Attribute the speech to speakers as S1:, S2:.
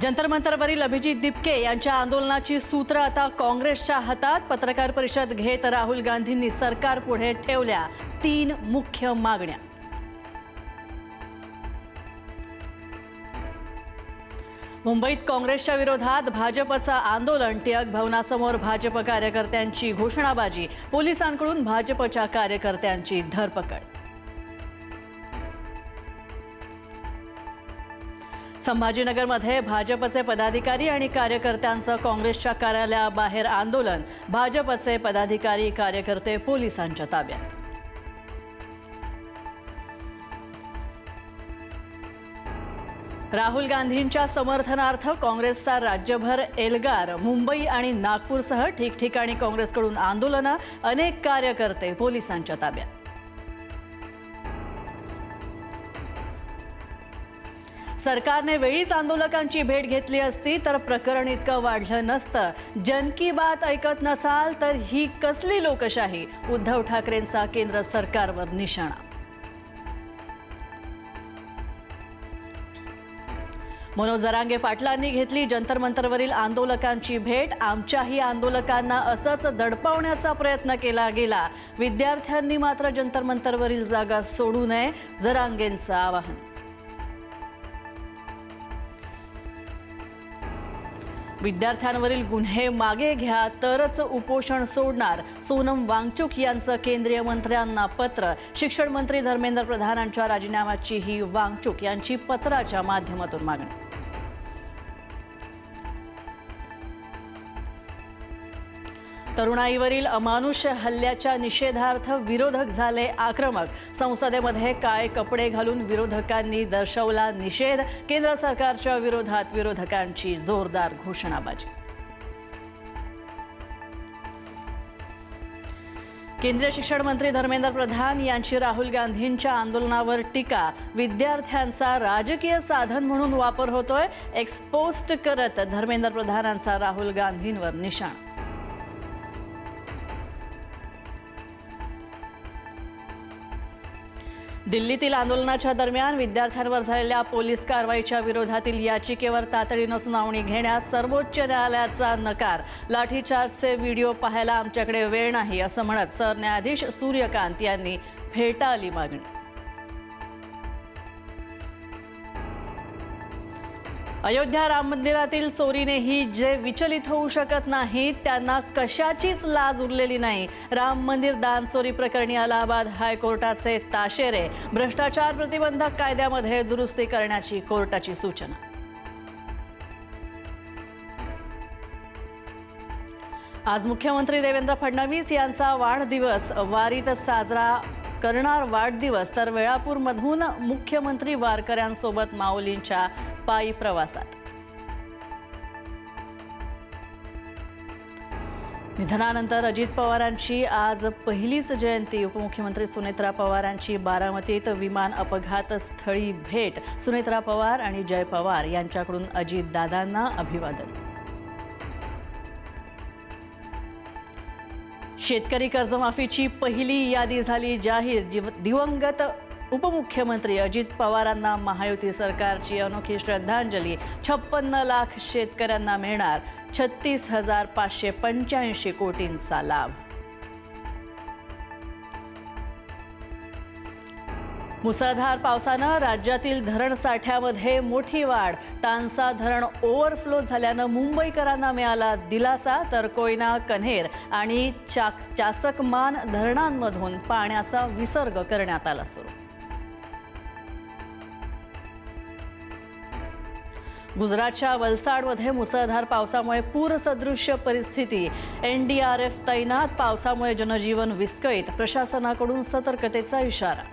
S1: जंतर मंतरवरील अभिजित दिपके यांच्या आंदोलनाची सूत्र आता काँग्रेसच्या हातात। पत्रकार परिषद घेत राहुल गांधींनी सरकार पुढे ठेवल्या 3 मुख्य मागण्या। मुंबईत काँग्रेसच्या विरोधात भाजपचं आंदोलन। टिळक भवनासमोर भाजप कार्यकर्त्यांची घोषणाबाजी। पोलिसांकडून भाजपच्या कार्यकर्त्यांची धरपकड। संभाजीनगरमध्ये भाजपचे पदाधिकारी आणि कार्यकर्त्यांचं काँग्रेसच्या कार्यालयाबाहेर आंदोलन। भाजपचे पदाधिकारी कार्यकर्ते पोलिसांच्या ताब्यात। राहुल गांधींच्या समर्थनार्थ काँग्रेसचा राज्यभर एल्गार। मुंबई आणि नागपूरसह ठिकठिकाणी काँग्रेसकडून आंदोलनं। अनेक कार्यकर्ते पोलिसांच्या ताब्यात। सरकारने वेळीच आंदोलकांची भेट घेतली असती तर प्रकरण इतकं वाढलं नसतं। जन की बात ऐकत नसाल तर ही कसली लोकशाही? उद्धव ठाकरेंचा केंद्र सरकारवर निशाणा। मनोज जरांगे पाटलांनी घेतली जंतर मंतरवरील आंदोलकांची भेट। आमच्याही आंदोलकांना असंच दडपवण्याचा प्रयत्न केला गेला। विद्यार्थ्यांनी मात्र जंतर मंतरवरील जागा सोडू नये, जरांगेंचं आवाहन। विद्यार्थ्यांवरील गुन्हे मागे घ्या तरच उपोषण सोडणार। सोनम वांगचुक यांचं केंद्रीय मंत्र्यांना पत्र। शिक्षण मंत्री धर्मेंद्र प्रधानांच्या राजीनाम्याची ही वांगचुक यांची पत्राच्या माध्यमातून मागणी। तरुणाईवरील अमानुष्य हल्ल्याच्या निषेधार्थ विरोधक झाले आक्रमक। संसदेमध्ये काळे कपडे घालून विरोधकांनी दर्शवला निषेध। केंद्र सरकारच्या विरोधात विरोधकांची जोरदार घोषणाबाजी। केंद्रीय शिक्षण मंत्री धर्मेंद्र प्रधान यांची राहुल गांधींच्या आंदोलनावर टीका। विद्यार्थ्यांचा राजकीय साधन म्हणून वापर होतोय एक्सपोस्ट करत धर्मेंद्र प्रधानांचा राहुल गांधींवर निशाणा। दिल्लीतील आंदोलनाच्या दरम्यान विद्यार्थ्यांवर झालेल्या पोलीस कारवाईच्या विरोधातील याचिकेवर तातडीनं सुनावणी घेण्यास सर्वोच्च न्यायालयाचा नकार। लाठीचार्जचे व्हिडिओ पाहायला आमच्याकडे वेळ नाही असं म्हणत सरन्यायाधीश सूर्यकांत यांनी फेटाळली मागणी। अयोध्या राम मंदिरातील चोरीनेही जे विचलित होऊ शकत नाहीत त्यांना कशाचीच लाज उरलेली नाही। राम मंदिर दान चोरी प्रकरणी अलाहाबाद हायकोर्टाचे ताशेरे। भ्रष्टाचार प्रतिबंधक कायद्यामध्ये दुरुस्ती करण्याची कोर्टाची सूचना। आज मुख्यमंत्री देवेंद्र फडणवीस यांचा वाढदिवस। वारीत साजरा करणार वाढदिवस तर वेळापूरमधून मुख्यमंत्री वारकऱ्यांसोबत माऊलींच्या पायी प्रवासात। निधनानंतर अजित पवारांची आज पहिलीच जयंती। उपमुख्यमंत्री सुनेत्रा पवारांची बारामतीत विमान अपघात स्थळी भेट। सुनेत्रा पवार आणि जय पवार यांच्याकडून अजितदादांना अभिवादन। शेतकरी कर्जमाफीची पहिली यादी झाली जाहीर। दिवंगत उपमुख्यमंत्री अजित पवारांना महायुती सरकारची अनोखी श्रद्धांजली। 56 लाख शेतकऱ्यांना मिळणार 36,585 कोटींचा लाभ। मुसळधार पावसानं राज्यातील धरण साठ्यामध्ये मोठी वाढ। तानसा धरण ओव्हरफ्लो झाल्यानं मुंबईकरांना मिळाला दिलासा तर कोयना, कन्हेर आणि चासकमान धरणांमधून पाण्याचा विसर्ग करण्यात आला सुरू। गुजरातच्या वलसाडमध्ये मुसळधार पावसामुळे पूरसदृश्य परिस्थिती। NDRF तैनात। पावसामुळे जनजीवन विस्कळीत। प्रशासनाकडून सतर्कतेचा इशारा।